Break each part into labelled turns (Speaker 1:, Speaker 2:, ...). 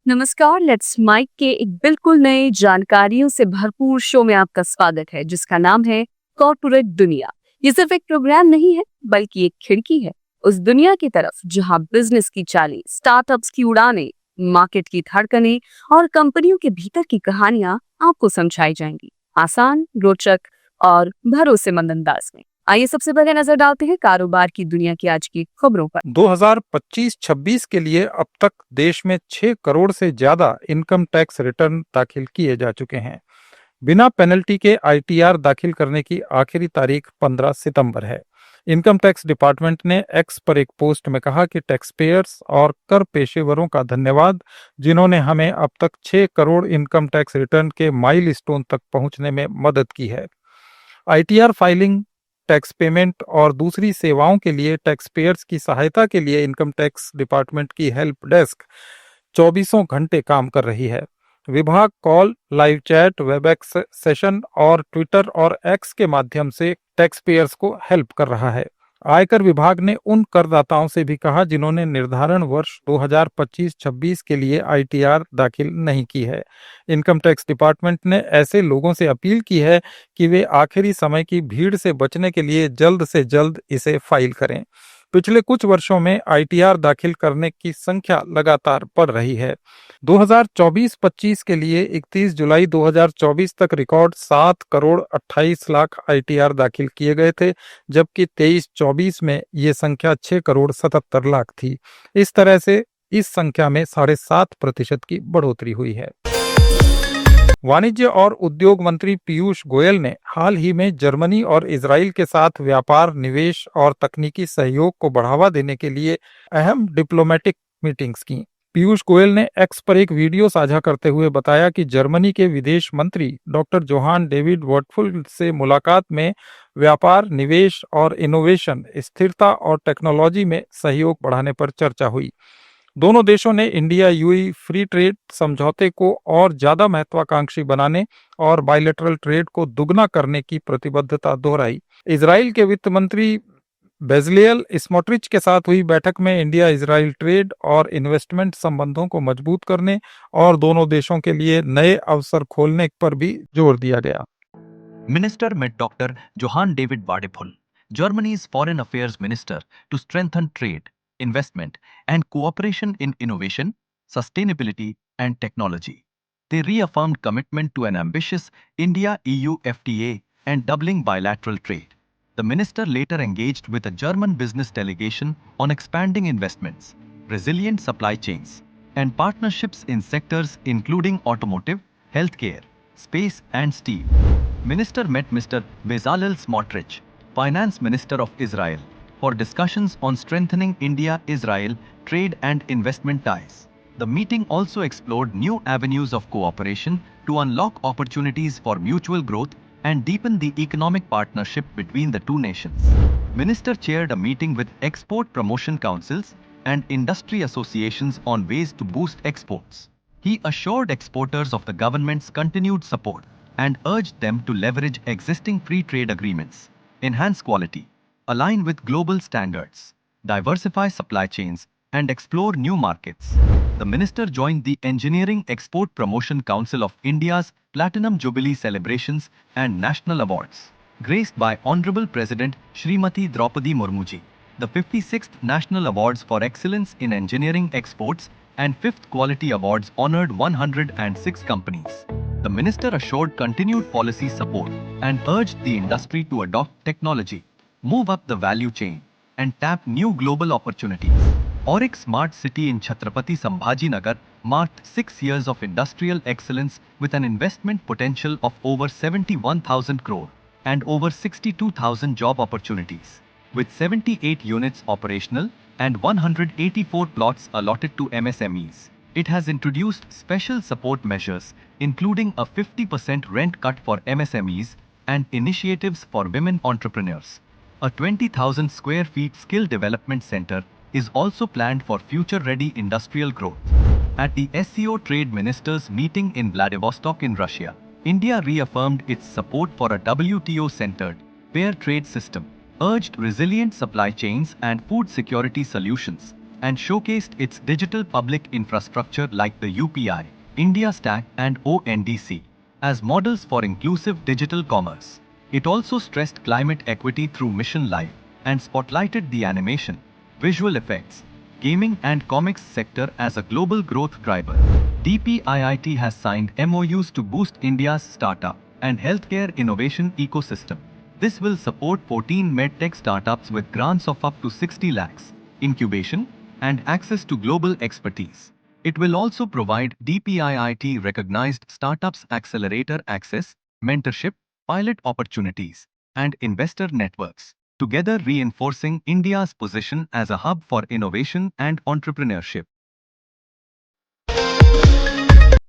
Speaker 1: नमस्कार, let's mic के एक बिल्कुल नए जानकारियों से भरपूर शो में आपका स्वागत है जिसका नाम है कॉर्पोरेट दुनिया। ये सिर्फ एक प्रोग्राम नहीं है बल्कि एक खिड़की है उस दुनिया की तरफ जहां बिजनेस की चालें, स्टार्टअप्स की उड़ानें, मार्केट की धड़कनें और कंपनियों के भीतर की कहानियां आपको समझाई जाएंगी आसान, रोचक और भरोसेमंद अंदाज में। आइए सबसे पहले नजर डालते हैं कारोबार की दुनिया की आज की खबरों पर।
Speaker 2: 2025-26 के लिए अब तक देश में 6 करोड़ से ज्यादा इनकम टैक्स रिटर्न दाखिल किए जा चुके हैं। बिना पेनल्टी के आईटीआर दाखिल करने की आखिरी तारीख 15 सितंबर है। इनकम टैक्स डिपार्टमेंट ने एक्स पर एक पोस्ट में कहा कि टैक्स पेयर्स और कर पेशेवरों का धन्यवाद, जिन्होंने हमें अब तक 6 करोड़ इनकम टैक्स रिटर्न के माइलस्टोन तक पहुंचने में मदद की है। आईटीआर फाइलिंग, टैक्स पेमेंट और दूसरी सेवाओं के लिए टैक्स पेयर्स की सहायता के लिए इनकम टैक्स डिपार्टमेंट की हेल्प डेस्क चौबीसों घंटे काम कर रही है। विभाग call, live chat, Webex session और ट्विटर और एक्स के माध्यम से टैक्स पेयर्स को हेल्प कर रहा है। आयकर विभाग ने उन करदाताओं से भी कहा जिन्होंने निर्धारण वर्ष 2025-26 के लिए आईटीआर दाखिल नहीं की है। इनकम टैक्स डिपार्टमेंट ने ऐसे लोगों से अपील की है कि वे आखिरी समय की भीड़ से बचने के लिए जल्द से जल्द इसे फाइल करें। पिछले कुछ वर्षों में आईटीआर दाखिल करने की संख्या लगातार बढ़ रही है। 2024-25 के लिए 31 जुलाई 2024 तक रिकॉर्ड 7 करोड़ 28 लाख आईटीआर दाखिल किए गए थे, जबकि 23-24 में ये संख्या 6 करोड़ 77 लाख थी। इस तरह से इस संख्या में 7.5% की बढ़ोतरी हुई है। वाणिज्य और उद्योग मंत्री पीयूष गोयल ने हाल ही में जर्मनी और इजराइल के साथ व्यापार, निवेश और तकनीकी सहयोग को बढ़ावा देने के लिए अहम डिप्लोमेटिक मीटिंग्स की। पीयूष गोयल ने एक्स पर एक वीडियो साझा करते हुए बताया कि जर्मनी के विदेश मंत्री डॉक्टर जोहान डेविड वर्टफुल से मुलाकात में व्यापार, निवेश और इनोवेशन, स्थिरता और टेक्नोलॉजी में सहयोग बढ़ाने पर चर्चा हुई। दोनों देशों ने इंडिया यूएई फ्री ट्रेड समझौते को और ज्यादा महत्वाकांक्षी बनाने और बायलैटरल ट्रेड को दुगना करने की प्रतिबद्धता दोहराई। इजराइल के वित्त मंत्री बेजलियल स्मोट्रिच के साथ हुई बैठक में इंडिया इजराइल ट्रेड और इन्वेस्टमेंट संबंधों को मजबूत करने और दोनों देशों के लिए नए अवसर खोलने पर भी जोर दिया गया।
Speaker 3: Minister met Dr. Johann David Wadephul, Germany's Foreign Affairs Minister, to strengthen trade, investment, and cooperation in innovation, sustainability, and technology. They reaffirmed commitment to an ambitious India-EU FTA and doubling bilateral trade. The minister later engaged with a German business delegation on expanding investments, resilient supply chains, and partnerships in sectors including automotive, healthcare, space, and steel. Minister met Mr. Bezalel Smotrich, Finance Minister of Israel, for discussions on strengthening India-Israel trade and investment ties. The meeting also explored new avenues of cooperation to unlock opportunities for mutual growth and deepen the economic partnership between the two nations. Minister chaired a meeting with export promotion councils and industry associations on ways to boost exports. He assured exporters of the government's continued support and urged them to leverage existing free trade agreements, enhance quality, align with global standards, diversify supply chains, and explore new markets. The minister joined the Engineering Export Promotion Council of India's Platinum Jubilee celebrations and national awards, graced by Honorable President Shrimati Draupadi Murmuji. The 56th National Awards for Excellence in Engineering Exports and 5th Quality Awards honored 106 companies. The minister assured continued policy support and urged the industry to adopt technology, move up the value chain, and tap new global opportunities. Auric Smart City in Chhatrapati Sambhajinagar marked 6 years of industrial excellence with an investment potential of over 71,000 crore and over 62,000 job opportunities. With 78 units operational and 184 plots allotted to MSMEs, it has introduced special support measures, including a 50% rent cut for MSMEs and initiatives for women entrepreneurs. A 20,000 square feet skill development center is also planned for future-ready industrial growth. At the SCO Trade Ministers meeting in Vladivostok in Russia, India reaffirmed its support for a WTO-centered, fair trade system, urged resilient supply chains and food security solutions, and showcased its digital public infrastructure like the UPI, India Stack, and ONDC as models for inclusive digital commerce. It also stressed climate equity through Mission Life and spotlighted the animation, visual effects, gaming, and comics sector as a global growth driver. DPIIT has signed MOUs to boost India's startup and healthcare innovation ecosystem. This will support 14 medtech startups with grants of up to 60 lakhs, incubation, and access to global expertise. It will also provide DPIIT recognized startups accelerator access, mentorship, pilot opportunities, and investor networks, together reinforcing India's position as a hub for innovation and entrepreneurship.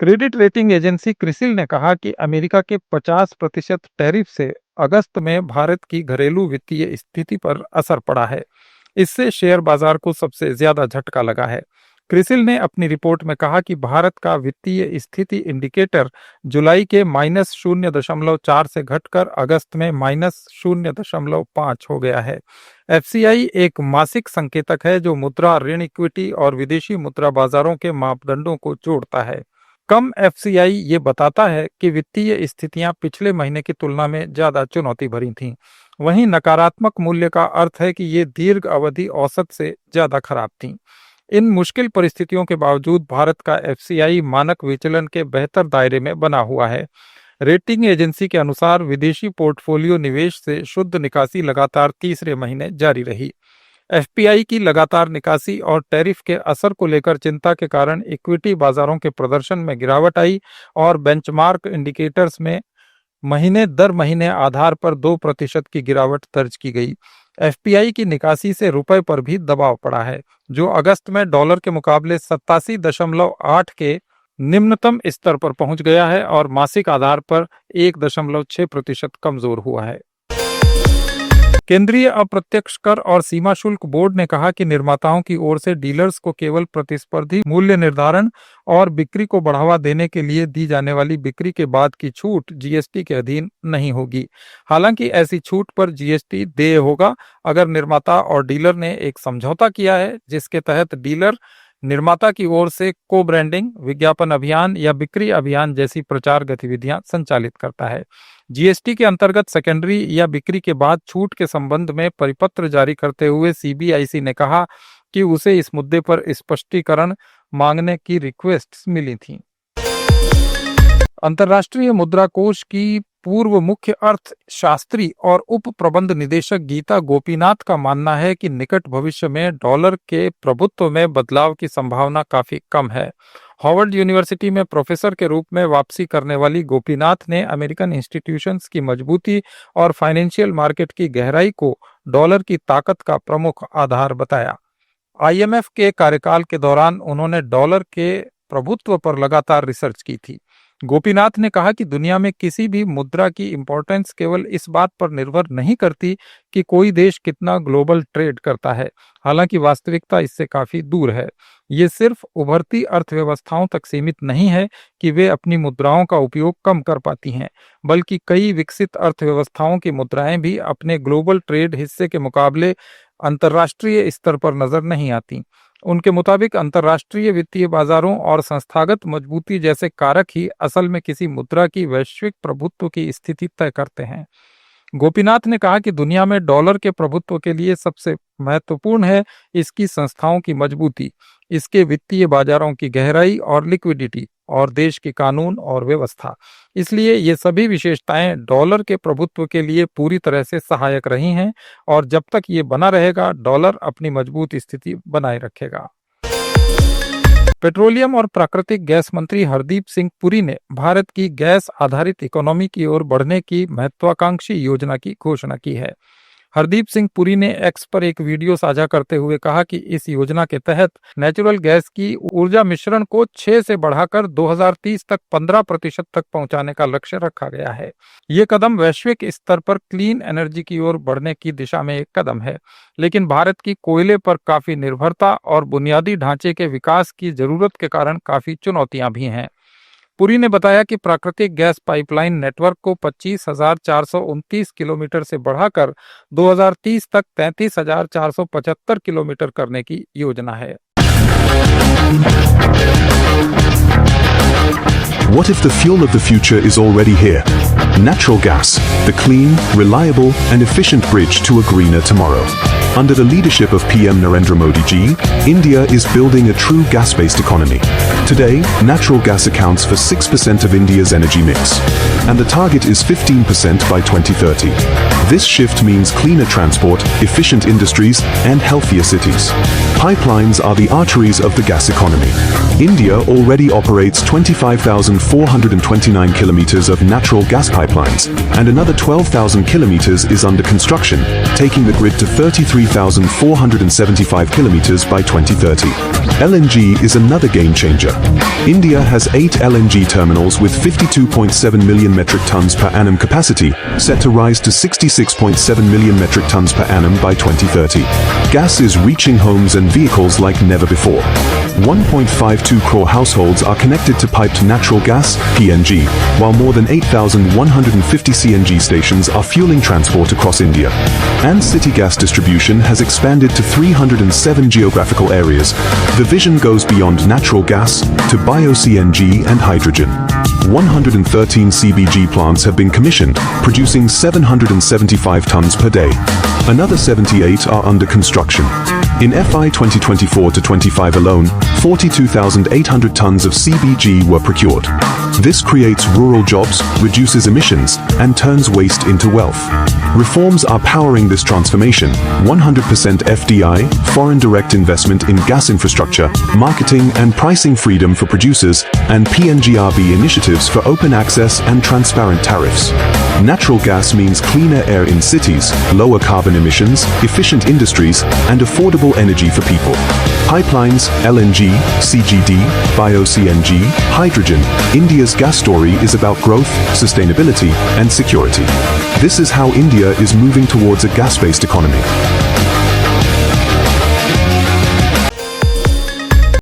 Speaker 2: Credit rating agency CRISIL ने कहा कि America के 50% tariff से अगस्त में भारत की घरेलू वित्तीय स्थिति पर असर पड़ा है। इससे शेयर बाजार को सबसे ज्यादा झटका लगा है। क्रिसिल ने अपनी रिपोर्ट में कहा कि भारत का वित्तीय स्थिति इंडिकेटर जुलाई के -0.4 से घटकर अगस्त में -0.5 हो गया है। एफसीआई एक मासिक संकेतक है जो मुद्रा, ऋण, इक्विटी और विदेशी मुद्रा बाजारों के मापदंडों को जोड़ता है। कम एफसीआई ये बताता है कि वित्तीय स्थितियां पिछले महीने की तुलना में ज्यादा चुनौती भरी थीं। वहीं नकारात्मक मूल्य का अर्थ है कि ये दीर्घ अवधि औसत से ज्यादा खराब थीं। इन मुश्किल परिस्थितियों के बावजूद भारत का एफसीआई मानक विचलन के बेहतर दायरे में बना हुआ है। रेटिंग एजेंसी के अनुसार विदेशी पोर्टफोलियो निवेश से शुद्ध निकासी लगातार तीसरे महीने जारी रही। एफपीआई की लगातार निकासी और टैरिफ के असर को लेकर चिंता के कारण इक्विटी बाजारों के प्रदर्शन में गिरावट आई और बेंचमार्क इंडिकेटर्स में महीने दर महीने आधार पर 2% की गिरावट दर्ज की गई। एफपीआई की निकासी से रुपए पर भी दबाव पड़ा है, जो अगस्त में डॉलर के मुकाबले 87.8 के निम्नतम स्तर पर पहुंच गया है और मासिक आधार पर 1.6% कमजोर हुआ है। केंद्रीय अप्रत्यक्ष कर और सीमा शुल्क बोर्ड ने कहा कि निर्माताओं की ओर से डीलर्स को केवल प्रतिस्पर्धी मूल्य निर्धारण और बिक्री को बढ़ावा देने के लिए दी जाने वाली बिक्री के बाद की छूट जीएसटी के अधीन नहीं होगी। हालांकि ऐसी छूट पर जीएसटी देय होगा अगर निर्माता और डीलर ने एक समझौता किया है, जिसके तहत डीलर निर्माता की ओर से को ब्रांडिंग, विज्ञापन अभियान या बिक्री अभियान जैसी प्रचार गतिविधियां संचालित करता है। जीएसटी के अंतर्गत सेकेंडरी या बिक्री के बाद छूट के संबंध में परिपत्र जारी करते हुए सीबीआईसी ने कहा कि उसे इस मुद्दे पर स्पष्टीकरण मांगने की रिक्वेस्ट मिली थी। अंतर्राष्ट्रीय मुद्रा कोष की पूर्व मुख्य अर्थशास्त्री और उप प्रबंध निदेशक गीता गोपीनाथ का मानना है कि निकट भविष्य में डॉलर के प्रभुत्व में बदलाव की संभावना काफी कम है। हार्वर्ड यूनिवर्सिटी में प्रोफेसर के रूप में वापसी करने वाली गोपीनाथ ने अमेरिकन इंस्टीट्यूशंस की मजबूती और फाइनेंशियल मार्केट की गहराई को डॉलर की ताकत का प्रमुख आधार बताया। आईएमएफ के कार्यकाल के दौरान उन्होंने डॉलर के प्रभुत्व पर लगातार रिसर्च की थी। गोपीनाथ ने कहा कि दुनिया में किसी भी मुद्रा की इंपॉर्टेंस केवल इस बात पर निर्भर नहीं करती कि कोई देश कितना ग्लोबल ट्रेड करता है। हालांकि वास्तविकता इससे काफी दूर है। ये सिर्फ उभरती अर्थव्यवस्थाओं तक सीमित नहीं है कि वे अपनी मुद्राओं का उपयोग कम कर पाती हैं, बल्कि कई विकसित अर्थव्यवस्थाओं की मुद्राएं भी अपने ग्लोबल ट्रेड हिस्से के मुकाबले अंतर्राष्ट्रीय स्तर पर नजर नहीं आती। उनके मुताबिक अंतर्राष्ट्रीय वित्तीय बाजारों और संस्थागत मजबूती जैसे कारक ही असल में किसी मुद्रा की वैश्विक प्रभुत्व की स्थिति तय करते हैं। गोपीनाथ ने कहा कि दुनिया में डॉलर के प्रभुत्व के लिए सबसे महत्वपूर्ण है इसकी संस्थाओं की मजबूती, इसके वित्तीय बाजारों की गहराई और लिक्विडिटी, और देश की कानून और व्यवस्था। इसलिए ये सभी विशेषताएं डॉलर के प्रभुत्व के लिए पूरी तरह से सहायक रही हैं और जब तक ये बना रहेगा, डॉलर अपनी मजबूत स्थिति बनाए रखेगा। पेट्रोलियम और प्राकृतिक गैस मंत्री हरदीप सिंह पुरी ने भारत की गैस आधारित इकोनॉमी की ओर बढ़ने की महत्वाकांक्षी योजना की घोषणा की है। हरदीप सिंह पुरी ने एक्स पर एक वीडियो साझा करते हुए कहा कि इस योजना के तहत नेचुरल गैस की ऊर्जा मिश्रण को 6 से बढ़ाकर 2030 तक 15% तक पहुंचाने का लक्ष्य रखा गया है। ये कदम वैश्विक स्तर पर क्लीन एनर्जी की ओर बढ़ने की दिशा में एक कदम है, लेकिन भारत की कोयले पर काफी निर्भरता और बुनियादी ढांचे के विकास की जरूरत के कारण काफी चुनौतियां भी हैं। पुरी ने बताया कि प्राकृतिक गैस पाइपलाइन नेटवर्क को 25,429 किलोमीटर से बढ़ाकर 2030 तक 33,475 किलोमीटर करने की योजना है।
Speaker 4: What if the fuel of the future is already here? Natural gas, the clean, reliable, and efficient bridge to a greener tomorrow. Under the leadership of PM Narendra Modi ji, India is building a true gas-based economy. Today, natural gas accounts for 6% of India's energy mix, and the target is 15% by 2030. This shift means cleaner transport, efficient industries, and healthier cities. Pipelines are the arteries of the gas economy. India already operates 25,429 kilometers of natural gas pipelines, and another 12,000 kilometers is under construction, taking the grid to 33,475 kilometers by 2030. LNG is another game changer. India has 8 LNG terminals with 52.7 million metric tons per annum capacity, set to rise to 66.7 million metric tons per annum by 2030. Gas is reaching homes and vehicles like never before. 1.52 crore households are connected to piped natural gas, PNG, while more than 8,150 CNG stations are fueling transport across India. And city gas distribution has expanded to 307 geographical areas. The vision goes beyond natural gas to bio-CNG and hydrogen. 113 CBG plants have been commissioned, producing 775 tons per day. Another 78 are under construction. In FY 2024-25 alone, 42,800 tons of CBG were procured. This creates rural jobs, reduces emissions, and turns waste into wealth. Reforms are powering this transformation. 100% FDI, foreign direct investment in gas infrastructure, marketing and pricing freedom for producers, and PNGRB initiatives for open access and transparent tariffs. Natural gas means cleaner air in cities, lower carbon emissions, efficient industries, and affordable energy for people. Pipelines, LNG, CGD, bio-CNG, hydrogen. India's gas story is about growth, sustainability, and security. This is how India is moving towards a gas-based economy.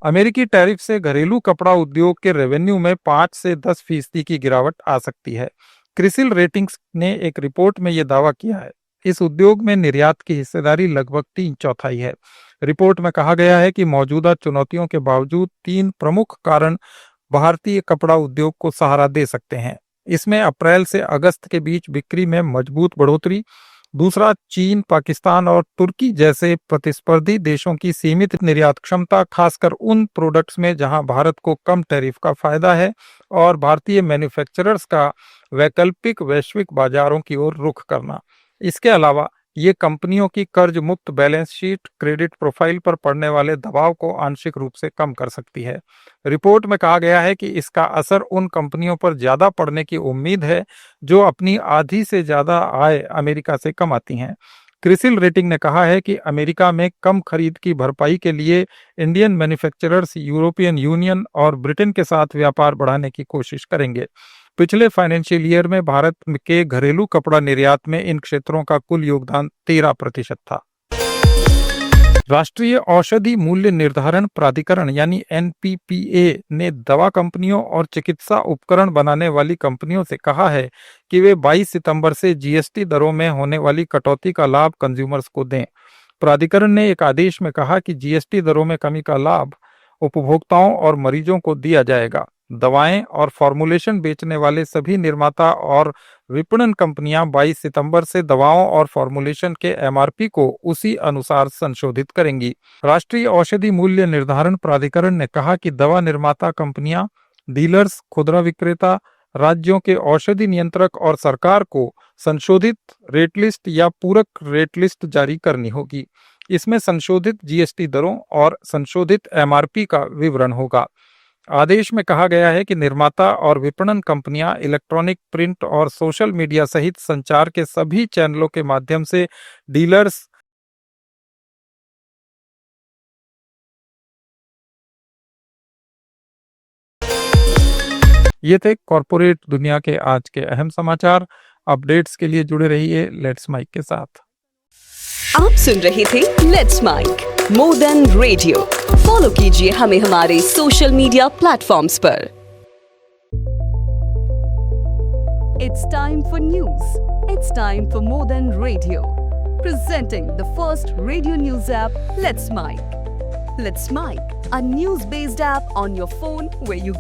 Speaker 2: अमेरिकी tariff से घरेलू कपड़ा उद्योग के revenue में 5 से 10% की गिरावट आ सकती है। क्रिसिल रेटिंग्स ने एक रिपोर्ट में यह दावा किया है। इस उद्योग में निर्यात की हिस्सेदारी लगभग 3/4 है। रिपोर्ट में कहा गया है कि मौजूदा चुनौतियों के बावजूद 3 प्रमुख कारण भारतीय कपड़ा उद्योग को सहारा दे सकते हैं। इसमें अप्रैल से अगस्त के बीच बिक्री में मजबूत बढ़ोतरी, दूसरा चीन, पाकिस्तान और तुर्की जैसे प्रतिस्पर्धी देशों की सीमित निर्यात क्षमता, खासकर उन प्रोडक्ट्स में जहां भारत को कम टैरिफ का फायदा है, और भारतीय मैन्युफैक्चरर्स का वैकल्पिक वैश्विक बाजारों की ओर रुख करना। इसके अलावा ये कंपनियों की कर्ज मुक्त बैलेंस शीट, क्रेडिट प्रोफाइल पर पड़ने वाले दबाव को आंशिक रूप से कम कर सकती है। रिपोर्ट में कहा गया है कि इसका असर उन कंपनियों पर ज्यादा पड़ने की उम्मीद है जो अपनी आधी से ज्यादा आय अमेरिका से कमाती हैं। क्रिसिल रेटिंग ने कहा है कि अमेरिका में कम खरीद की भरपाई के लिए इंडियन मैन्युफैक्चरर्स यूरोपियन यूनियन और ब्रिटेन के साथ व्यापार बढ़ाने की कोशिश करेंगे। पिछले फाइनेंशियल ईयर में भारत के घरेलू कपड़ा निर्यात में इन क्षेत्रों का कुल योगदान 13% था। राष्ट्रीय औषधि मूल्य निर्धारण प्राधिकरण यानी NPPA ने दवा कंपनियों और चिकित्सा उपकरण बनाने वाली कंपनियों से कहा है कि वे 22 सितंबर से GST दरों में होने वाली कटौती का लाभ कंज्यूमर्स को दें। प्राधिकरण ने एक आदेश में कहा कि GST दरों में कमी का लाभ उपभोक्ताओं और मरीजों को दिया जाएगा। दवाएं और फॉर्मुलेशन बेचने वाले सभी निर्माता और विपणन कंपनियां 22 सितंबर से दवाओं और फॉर्मुलेशन के MRP को उसी अनुसार संशोधित करेंगी। राष्ट्रीय औषधि मूल्य निर्धारण प्राधिकरण ने कहा कि दवा निर्माता कंपनियां, डीलर्स, खुदरा विक्रेता, राज्यों के औषधि नियंत्रक और सरकार को संशोधित रेट लिस्ट या पूरक रेट लिस्ट जारी करनी होगी। इसमें संशोधित GST दरों और संशोधित MRP का विवरण होगा। आदेश में कहा गया है कि निर्माता और विपणन कंपनियां इलेक्ट्रॉनिक, प्रिंट और सोशल मीडिया सहित संचार के सभी चैनलों के माध्यम से डीलर्स, ये थे कॉर्पोरेट दुनिया के आज के अहम समाचार। अपडेट्स के लिए जुड़े रहिए लेट्स माइक के साथ।
Speaker 1: आप सुन रहे थे let's mic more than radio. Follow कीजिए हमें हमारे सोशल मीडिया प्लेटफॉर्म्स पर। It's time for news. It's time for more than radio. Presenting the first radio news app, Let's Mic. Let's Mic, a news-based app on your phone where you